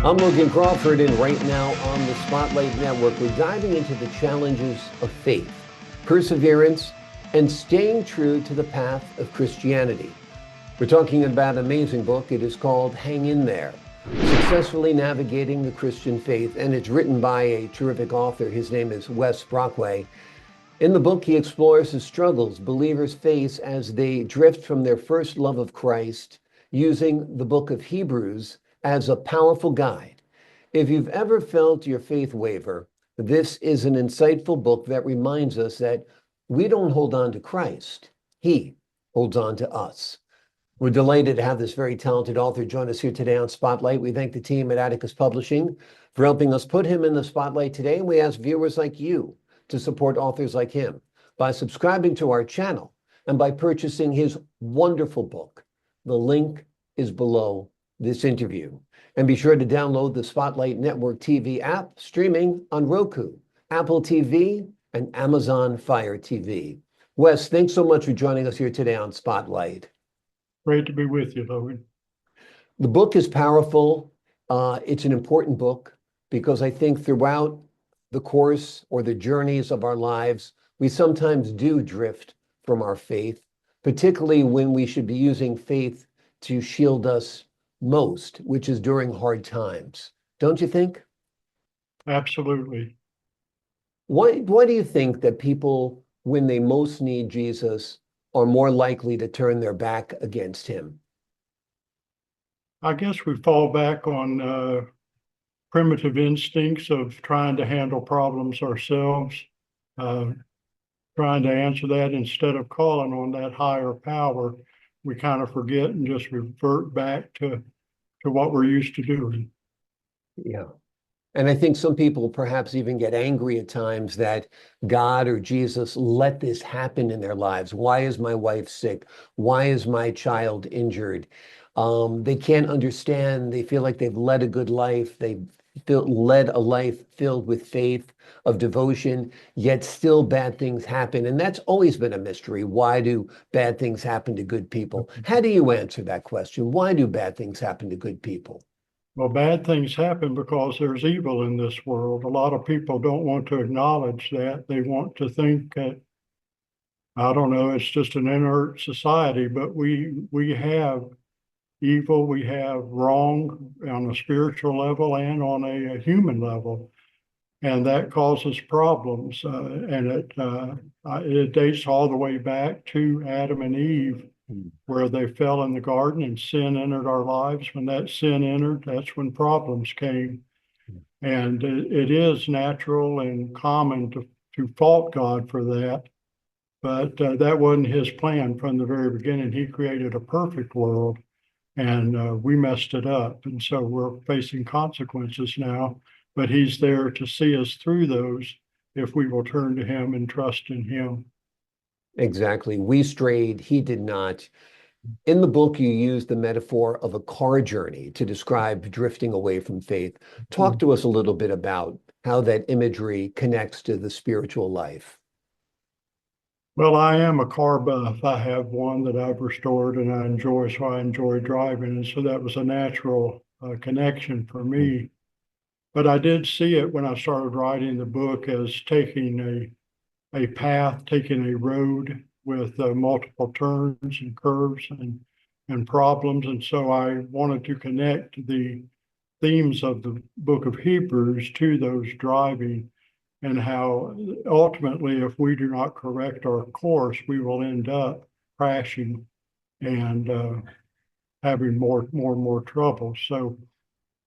I'm Logan Crawford, and right now on the Spotlight Network, we're diving into the challenges of faith, perseverance, and staying true to the path of Christianity. We're talking about an amazing book. It is called Hang in There, Successfully Navigating the Christian Faith, and it's written by a terrific author. His name is Wes Brockway. In the book, he explores the struggles believers face as they drift from their first love of Christ, using the book of Hebrews as a powerful guide. If you've ever felt your faith waver, this is an insightful book that reminds us that we don't hold on to Christ. He holds on to us. We're delighted to have this very talented author join us here today on Spotlight. We thank the team at Atticus Publishing for helping us put him in the spotlight today. And we ask viewers like you to support authors like him by subscribing to our channel and by purchasing his wonderful book. The link is below this interview. And be sure to download the Spotlight Network TV app, streaming on Roku, Apple TV, and Amazon Fire TV. Wes, thanks so much for joining us here today on Spotlight. Great to be with you, Logan. The book is powerful. It's an important book because I think throughout the course or the journeys of our lives, we sometimes do drift from our faith, particularly when we should be using faith to shield us most, which is during hard times. Don't you think? Absolutely. Why do you think that people, when they most need Jesus, are more likely to turn their back against him? I guess we fall back on primitive instincts of trying to handle problems ourselves, trying to answer that instead of calling on that higher power. We kind of forget and just revert back to what we're used to doing. Yeah. And I think some people perhaps even get angry at times that God or Jesus let this happen in their lives. Why is my wife sick? Why is my child injured? They can't understand. They feel like they've led a good life. They've led a life filled with faith, of devotion, yet still bad things happen. And that's always been a mystery. Why do bad things happen to good people? How do you answer that question? Why do bad things happen to good people? Well, bad things happen because there's evil in this world. A lot of people don't want to acknowledge that. They want to think that, I don't know, it's just an inert society, but we have evil, we have wrong on a spiritual level and on a human level, and that causes problems. And it dates all the way back to Adam and Eve, where they fell in the garden and sin entered our lives. When that sin entered, that's when problems came. And it is natural and common to fault God for that. But that wasn't his plan from the very beginning. He created a perfect world, and we messed it up. And so we're facing consequences now, but he's there to see us through those if we will turn to him and trust in him. Exactly. We strayed, he did not. In the book, you use the metaphor of a car journey to describe drifting away from faith. Talk to us a little bit about how that imagery connects to the spiritual life. Well, I am a car buff. I have one that I've restored and I enjoy, so I enjoy driving. And so that was a natural connection for me. But I did see it when I started writing the book as taking a path, taking a road with multiple turns and curves and problems. And so I wanted to connect the themes of the book of Hebrews to those driving, and how ultimately, if we do not correct our course, we will end up crashing and having more and more trouble. So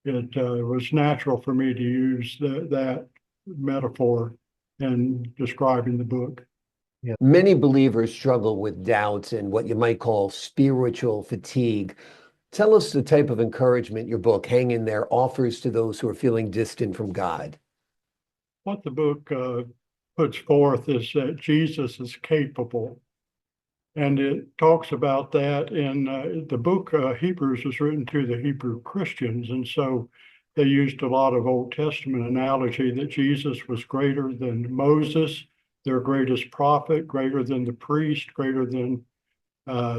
it was natural for me to use that metaphor in describing the book. Yeah. Many believers struggle with doubts and what you might call spiritual fatigue. Tell us the type of encouragement your book, Hang in There, offers to those who are feeling distant from God. What the book puts forth is that Jesus is capable. And it talks about that in the book. Hebrews was written to the Hebrew Christians. And so they used a lot of Old Testament analogy that Jesus was greater than Moses, their greatest prophet, greater than the priest, greater than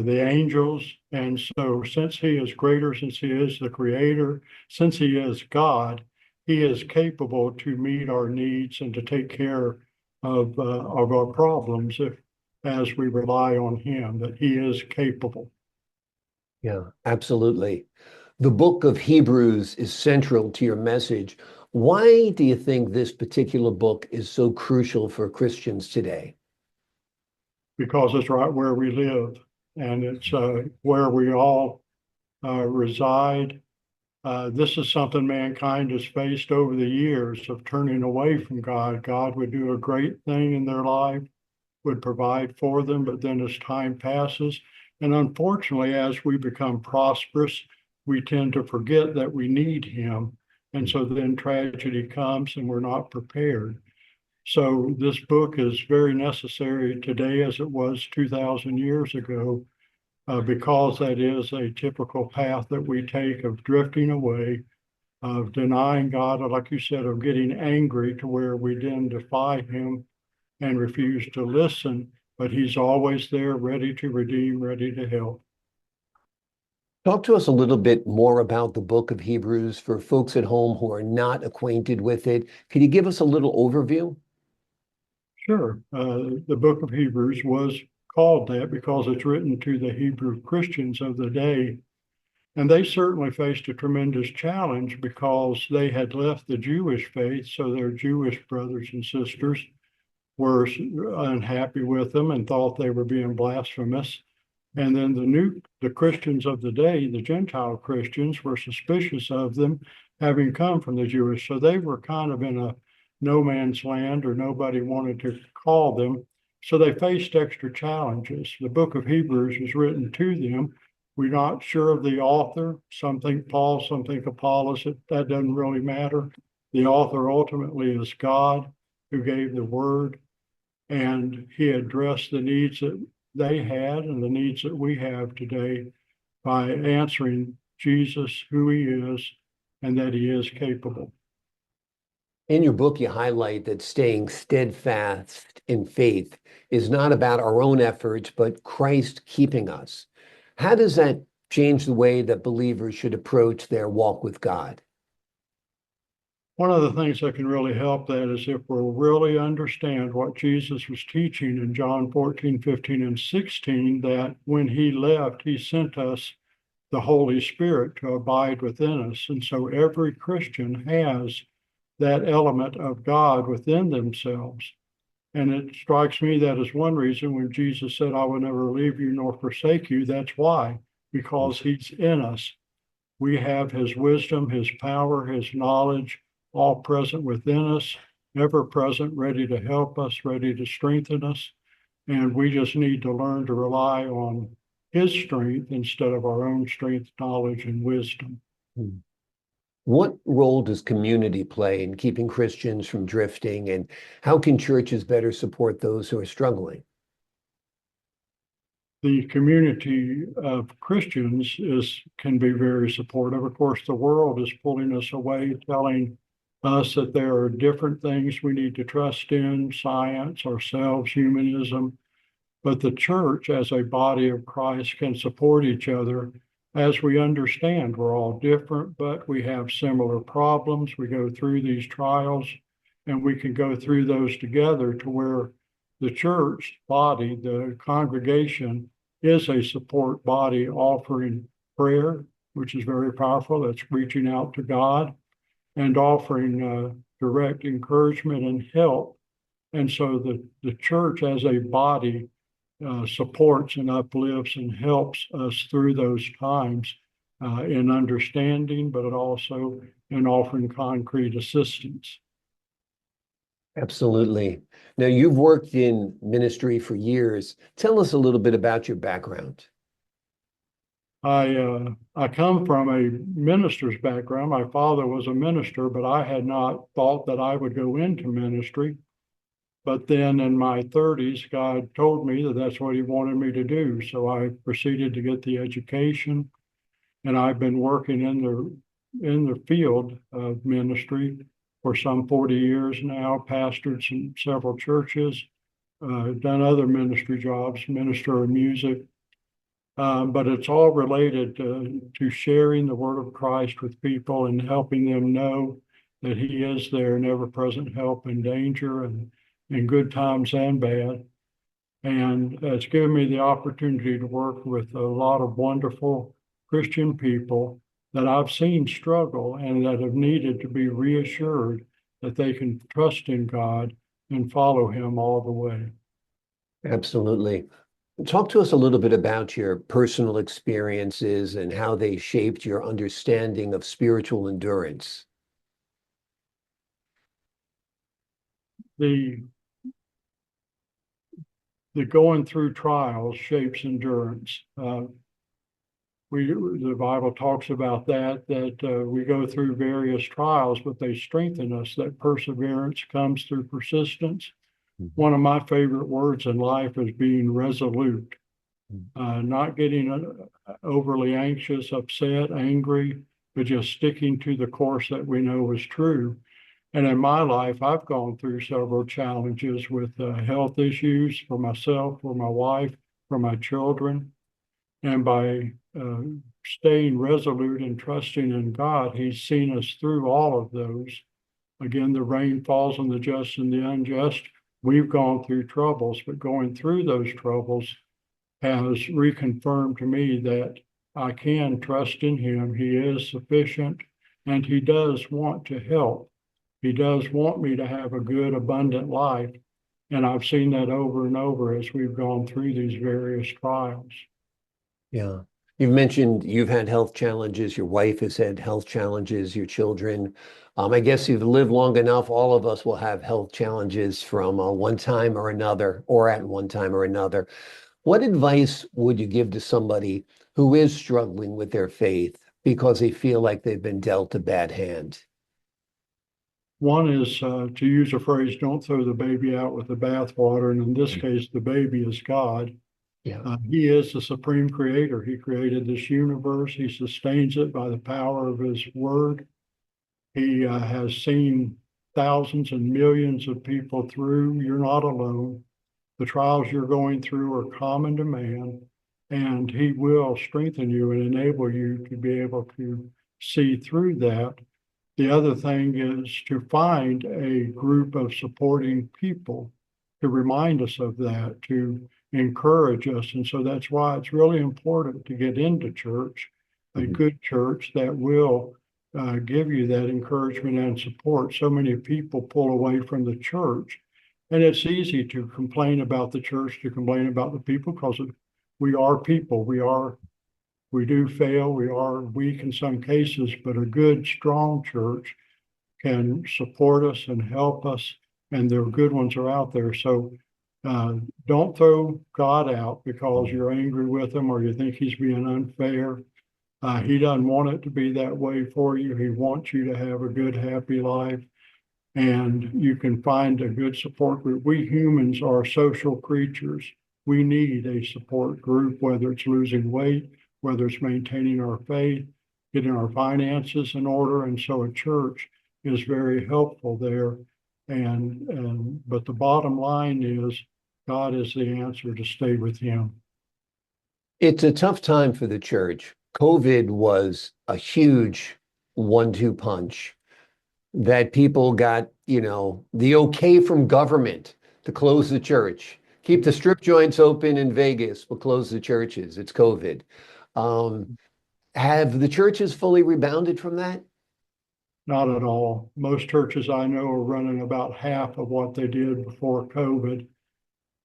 the angels. And so since he is greater, since he is the creator, since he is God, he is capable to meet our needs and to take care of our problems as we rely on him, that he is capable. Yeah, absolutely. The book of Hebrews is central to your message. Why do you think this particular book is so crucial for Christians today? Because it's right where we live, and it's where we all reside. This is something mankind has faced over the years of turning away from God. God would do a great thing in their life, would provide for them, but then as time passes, and unfortunately, as we become prosperous, we tend to forget that we need him. And so then tragedy comes and we're not prepared. So this book is very necessary today as it was 2,000 years ago, because that is a typical path that we take of drifting away, of denying God, or like you said, of getting angry to where we then defy him and refuse to listen, but he's always there, ready to redeem, ready to help. Talk to us a little bit more about the book of Hebrews for folks at home who are not acquainted with it. Can you give us a little overview? Sure. The book of Hebrews was called that because it's written to the Hebrew Christians of the day. And they certainly faced a tremendous challenge because they had left the Jewish faith. So their Jewish brothers and sisters were unhappy with them and thought they were being blasphemous. And then the Christians of the day, the Gentile Christians, were suspicious of them having come from the Jewish. So they were kind of in a no man's land, or nobody wanted to call them. So they faced extra challenges. The book of Hebrews was written to them. We're not sure of the author. Some think Paul, some think Apollos. That doesn't really matter. The author ultimately is God, who gave the word, and he addressed the needs that they had and the needs that we have today by answering Jesus, who he is, and that he is capable. In your book, you highlight that staying steadfast in faith is not about our own efforts, but Christ keeping us. How does that change the way that believers should approach their walk with God? One of the things that can really help that is if we'll really understand what Jesus was teaching in John 14, 15, and 16, that when he left, he sent us the Holy Spirit to abide within us. And so every Christian has that element of God within themselves. And it strikes me that is one reason when Jesus said, I will never leave you nor forsake you, that's why, because he's in us. We have his wisdom, his power, his knowledge, all present within us, ever present, ready to help us, ready to strengthen us. And we just need to learn to rely on his strength instead of our own strength, knowledge, and wisdom. What role does community play in keeping Christians from drifting, and how can churches better support those who are struggling? The community of Christians can be very supportive. Of course, the world is pulling us away, telling us that there are different things we need to trust in, science, ourselves, humanism. But the church, as a body of Christ, can support each other as we understand we're all different, but we have similar problems. We go through these trials, and we can go through those together to where the church body, the congregation, is a support body offering prayer, which is very powerful. That's reaching out to God and offering direct encouragement and help. And so the church as a body supports and uplifts and helps us through those times in understanding, but it also in offering concrete assistance. Absolutely. Now, you've worked in ministry for years. Tell us a little bit about your background. I come from a minister's background. My father was a minister, but I had not thought that I would go into ministry. But then in my 30s, God told me that that's what he wanted me to do. So I proceeded to get the education, and I've been working in the field of ministry for some 40 years now, pastored several churches, done other ministry jobs, minister of music, But it's all related to sharing the word of Christ with people and helping them know that he is their ever-present help in danger and in good times and bad. And it's given me the opportunity to work with a lot of wonderful Christian people that I've seen struggle and that have needed to be reassured that they can trust in God and follow him all the way. Absolutely. Talk to us a little bit about your personal experiences and how they shaped your understanding of spiritual endurance. The going through trials shapes endurance. The Bible talks about that we go through various trials, but they strengthen us. That perseverance comes through persistence. One of my favorite words in life is being resolute, not getting overly anxious, upset, angry, but just sticking to the course that we know is true. And in my life, I've gone through several challenges with health issues for myself, for my wife, for my children. And by staying resolute and trusting in God, he's seen us through all of those. Again, the rain falls on the just and the unjust. We've gone through troubles, but going through those troubles has reconfirmed to me that I can trust in him. He is sufficient, and he does want to help. He does want me to have a good, abundant life. And I've seen that over and over as we've gone through these various trials. Yeah. You've mentioned you've had health challenges, your wife has had health challenges, your children. I guess you've lived long enough, all of us will have health challenges from one time or another, or at one time or another. What advice would you give to somebody who is struggling with their faith because they feel like they've been dealt a bad hand? One is to use a phrase, don't throw the baby out with the bathwater. And in this case, the baby is God. Yeah. He is the supreme creator. He created this universe. He sustains it by the power of his word. He has seen thousands and millions of people through. You're not alone. The trials you're going through are common to man, and he will strengthen you and enable you to be able to see through that. The other thing is to find a group of supporting people to remind us of that, to encourage us. And so that's why it's really important to get into church, a good church that will give you that encouragement and support. So many people pull away from the church. And it's easy to complain about the church, to complain about the people, because we are people. We do fail. We are weak in some cases, but a good, strong church can support us and help us, and the good ones are out there. So don't throw God out because you're angry with him or you think he's being unfair. He doesn't want it to be that way for you. He wants you to have a good, happy life, and you can find a good support group. We humans are social creatures. We need a support group, whether it's losing weight, whether it's maintaining our faith, getting our finances in order. And so a church is very helpful there. But the bottom line is God is the answer to stay with him. It's a tough time for the church. COVID was a huge 1-2 punch that people got, the okay from government to close the church. Keep the strip joints open in Vegas, but close the churches. It's COVID. Have the churches fully rebounded from that? Not at all. Most churches I know are running about half of what they did before COVID.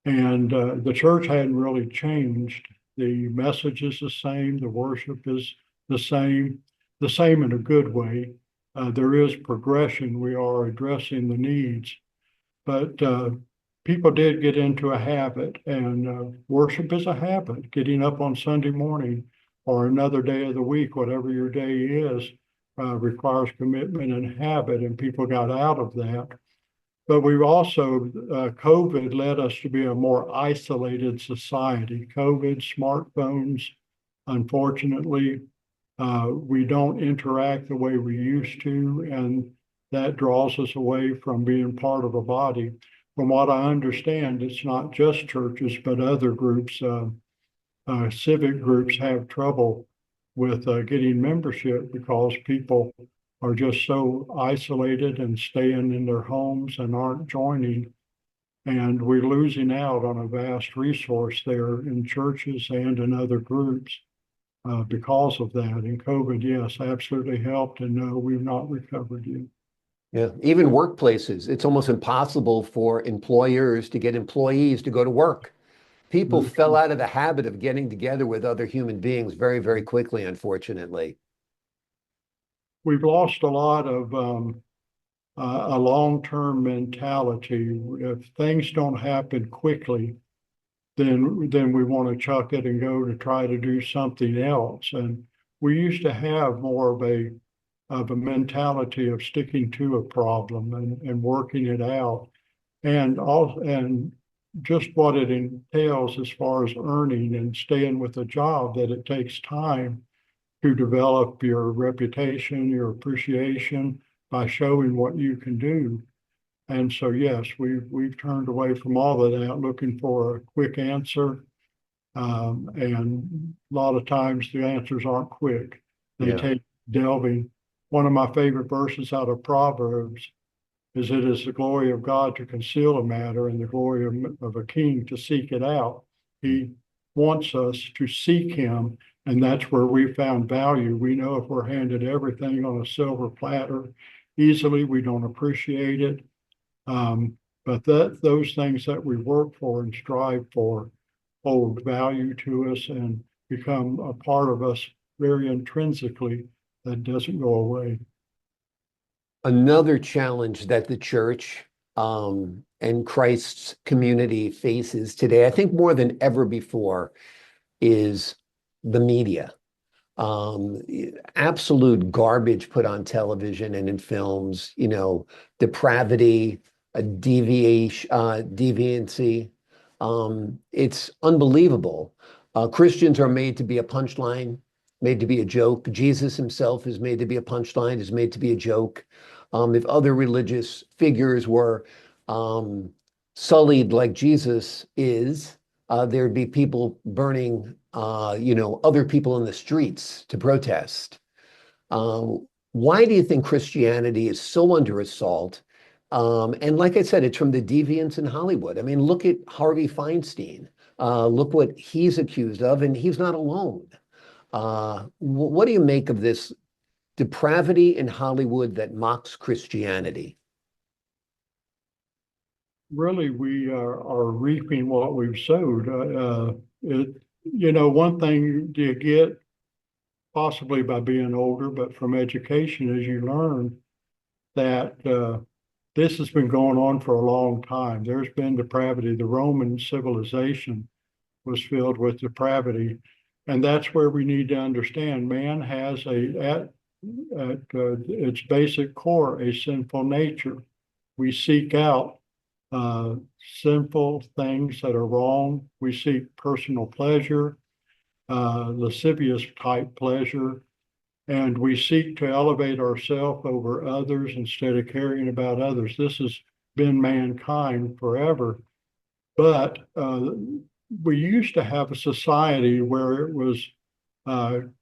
And the church hadn't really changed. The message is the same. The worship is the same in a good way. There is progression. We are addressing the needs. But people did get into a habit, and worship is a habit. Getting up on Sunday morning or another day of the week, whatever your day is, requires commitment and habit, and people got out of that. But we've also, COVID led us to be a more isolated society. COVID, smartphones, unfortunately, we don't interact the way we used to, and that draws us away from being part of a body. From what I understand, it's not just churches, but other groups. civic groups have trouble with getting membership because people are just so isolated and staying in their homes and aren't joining. And we're losing out on a vast resource there in churches and in other groups because of that. And COVID, yes, absolutely helped. And no, we've not recovered yet. Yeah, even workplaces, it's almost impossible for employers to get employees to go to work. People fell out of the habit of getting together with other human beings very, very quickly, unfortunately. We've lost a lot of a long-term mentality. If things don't happen quickly, then we want to chuck it and go to try to do something else. And we used to have more of a mentality of sticking to a problem and working it out. And just what it entails as far as earning and staying with a job, that it takes time to develop your reputation, your appreciation by showing what you can do. And so, yes, we've turned away from all of that, looking for a quick answer. And a lot of times the answers aren't quick. They Yeah. take delving. One of my favorite verses out of Proverbs is, it is the glory of God to conceal a matter and the glory of a king to seek it out. He wants us to seek him, and that's where we found value. We know if we're handed everything on a silver platter easily, we don't appreciate it. But those things that we work for and strive for hold value to us and become a part of us very intrinsically, that doesn't go away. Another challenge that the church and Christ's community faces today, I think more than ever before, is the media. Um, Absolute garbage put on television and in films, depravity, deviancy. It's unbelievable. Christians are made to be a punchline, made to be a joke. Jesus himself is made to be a punchline, is made to be a joke. If other religious figures were um, sullied like Jesus is, there'd be people burning, other people in the streets to protest. Why do you think Christianity is so under assault? And like I said, it's from the deviants in Hollywood. I mean, look at Harvey Feinstein. Look what he's accused of, and he's not alone. What do you make of this depravity in Hollywood that mocks Christianity? Really, we are reaping what we've sowed. One thing you get possibly by being older, but from education, is you learn that this has been going on for a long time. There's been depravity. The Roman civilization was filled with depravity. And that's where we need to understand man has at its basic core, a sinful nature. We seek out sinful things that are wrong. We seek personal pleasure, lascivious type pleasure, and we seek to elevate ourselves over others instead of caring about others. This has been mankind forever. But we used to have a society where it was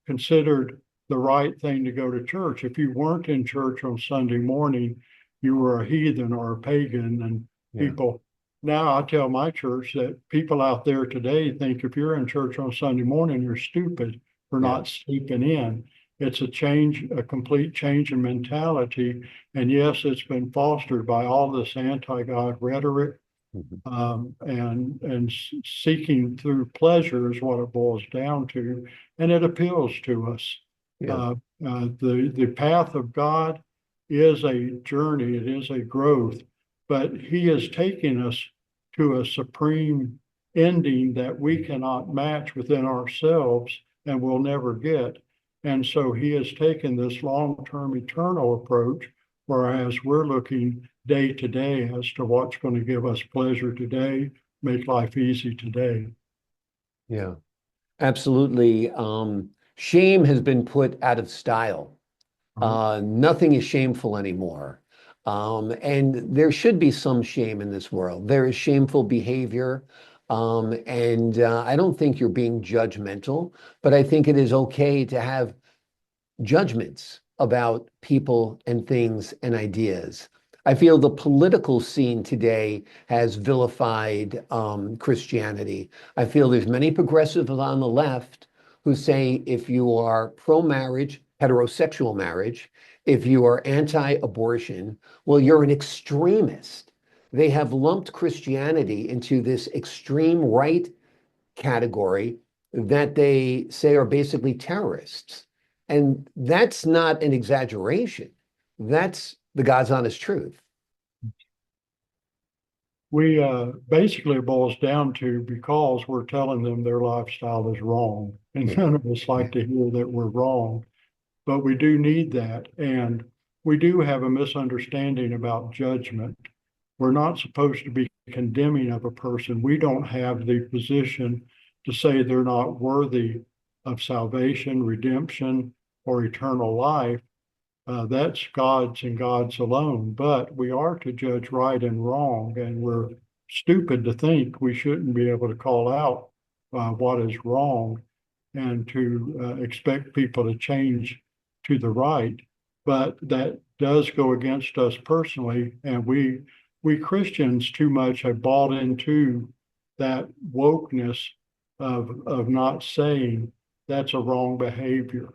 considered the right thing to go to church. If you weren't in church on Sunday morning, you were a heathen or a pagan. And people, now I tell my church that people out there today think if you're in church on Sunday morning, you're stupid for not sleeping in. It's a complete change in mentality. And yes, it's been fostered by all this anti-God rhetoric. And seeking through pleasure is what it boils down to, and it appeals to us. The path of God is a journey, it is a growth, but He is taking us to a supreme ending that we cannot match within ourselves and will never get. And so He has taken this long-term eternal approach, whereas we're looking day to day as to what's going to give us pleasure today, make life easy today. Yeah, absolutely. Shame has been put out of style. Nothing is shameful anymore. And there should be some shame in this world. There is shameful behavior. And I don't think you're being judgmental, but I think it is okay to have judgments about people and things and ideas. I feel the political scene today has vilified Christianity. I feel there's many progressives on the left who say if you are pro-marriage, heterosexual marriage, if you are anti-abortion, well, you're an extremist. They have lumped Christianity into this extreme right category that they say are basically terrorists. And that's not an exaggeration. That's the God's honest truth. We basically it boils down to because we're telling them their lifestyle is wrong. And none of us like to hear that we're wrong, but we do need that. And we do have a misunderstanding about judgment. We're not supposed to be condemning of a person. We don't have the position to say they're not worthy of salvation, redemption, or eternal life. That's God's and God's alone. But we are to judge right and wrong, and we're stupid to think we shouldn't be able to call out what is wrong and to expect people to change to the right. But that does go against us personally, and we Christians too much have bought into that wokeness of not saying that's a wrong behavior.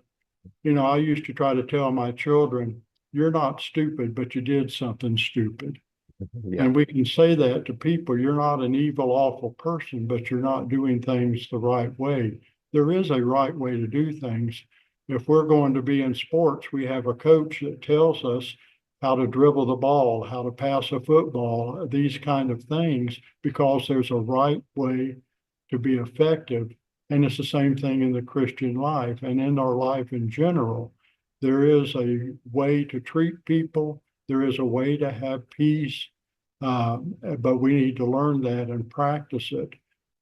You know, I used to try to tell my children, you're not stupid, but you did something stupid. Yeah, And we can say that to people. You're not an evil, awful person, but you're not doing things the right way. There is a right way to do things. If we're going to be in sports, we have a coach that tells us how to dribble the ball, how to pass a football, these kind of things, because there's a right way to be effective. And it's the same thing in the Christian life and in our life in general. There is a way to treat people. There is a way to have peace, but we need to learn that and practice it.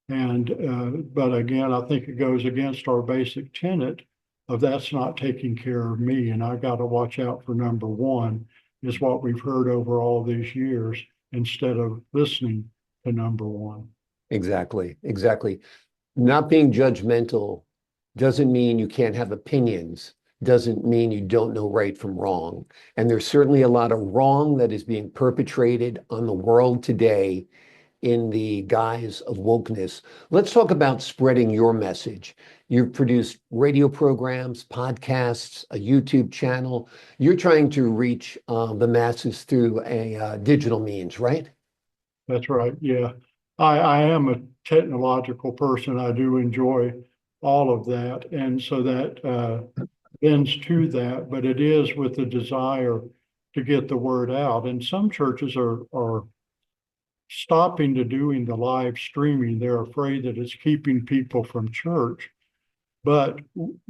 And but again, I think it goes against our basic tenet of that's not taking care of me, and I got to watch out for number one, is what we've heard over all these years instead of listening to number one. exactly. Exactly. Not being judgmental doesn't mean you can't have opinions, doesn't mean you don't know right from wrong. And there's certainly a lot of wrong that is being perpetrated on the world today in the guise of wokeness. Let's talk about spreading your message. You've produced radio programs, podcasts, a YouTube channel. You're trying to reach the masses through a digital means, right? That's right. Yeah. I am a technological person. I do enjoy all of that. And so that bends to that, but it is with the desire to get the word out. And some churches are stopping to doing the live streaming. They're afraid that it's keeping people from church. But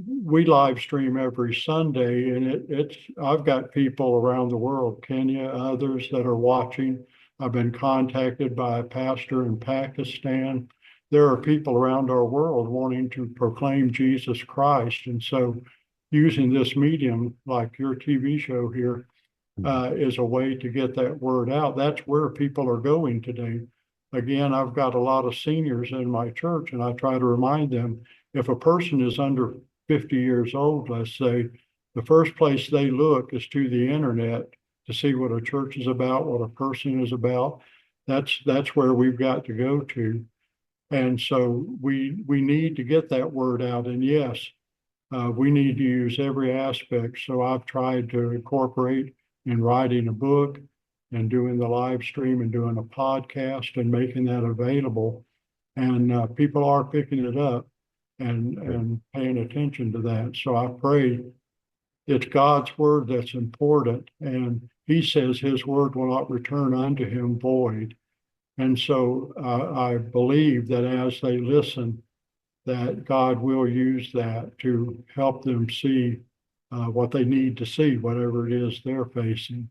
we live stream every Sunday, and it's I've got people around the world, Kenya, others that are watching. I've been contacted by a pastor in Pakistan. There are people around our world wanting to proclaim Jesus Christ. And so using this medium like your TV show here is a way to get that word out. That's where people are going today. Again, I've got a lot of seniors in my church, and I try to remind them if a person is under 50 years old, let's say, the first place they look is to the internet to see what a church is about, what a person is about. That's where we've got to go to. And so we need to get that word out. And yes, we need to use every aspect. So I've tried to incorporate in writing a book and doing the live stream and doing a podcast and making that available. And people are picking it up and paying attention to that. So I pray it's God's word that's important. And he says his word will not return unto him void. And so I believe that as they listen, that God will use that to help them see what they need to see, whatever it is they're facing.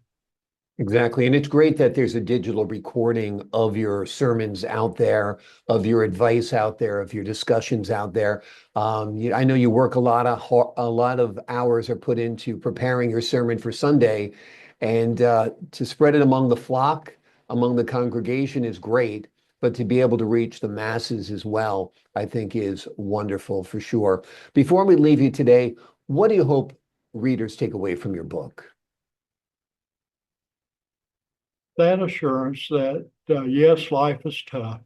Exactly. And it's great that there's a digital recording of your sermons out there, of your advice out there, of your discussions out there. I know you work a lot of hours are put into preparing your sermon for Sunday, and to spread it among the flock, among the congregation is great. but to be able to reach the masses as well, I think is wonderful for sure. Before we leave you today, what do you hope readers take away from your book? That assurance that, yes, life is tough.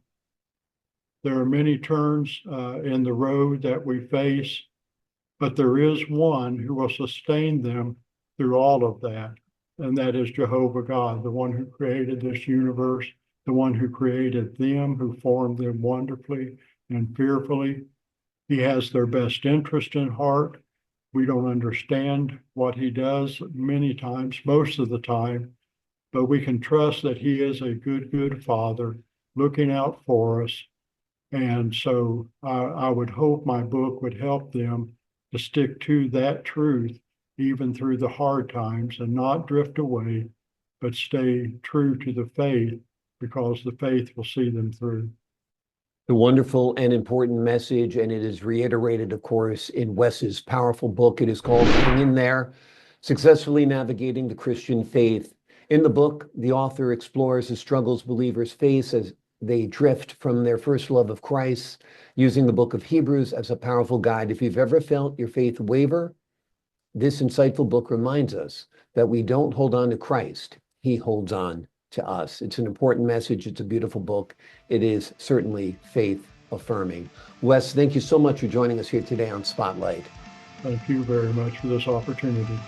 There are many turns in the road that we face, but there is one who will sustain them through all of that. And that is Jehovah God, the one who created this universe, the one who created them, who formed them wonderfully and fearfully. He has their best interest in heart. We don't understand what he does many times, most of the time, but we can trust that he is a good father looking out for us. And so I would hope my book would help them to stick to that truth, even through the hard times, and not drift away, but stay true to the faith, because the faith will see them through. The wonderful and important message, and it is reiterated, of course, in Wes's powerful book. It is called Hang in There, Successfully Navigating the Christian Faith. In the book, the author explores the struggles believers face as they drift from their first love of Christ, using the book of Hebrews as a powerful guide. If you've ever felt your faith waver, this insightful book reminds us that we don't hold on to Christ. He holds on to us. It's an important message. It's a beautiful book. It is certainly faith affirming. Wes, thank you so much for joining us here today on Spotlight. Thank you very much for this opportunity.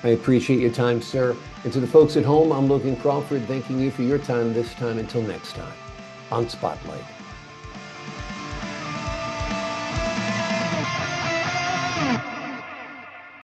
I appreciate your time, sir. And to the folks at home, I'm Logan Crawford, thanking you for your time this time. Until next time on Spotlight.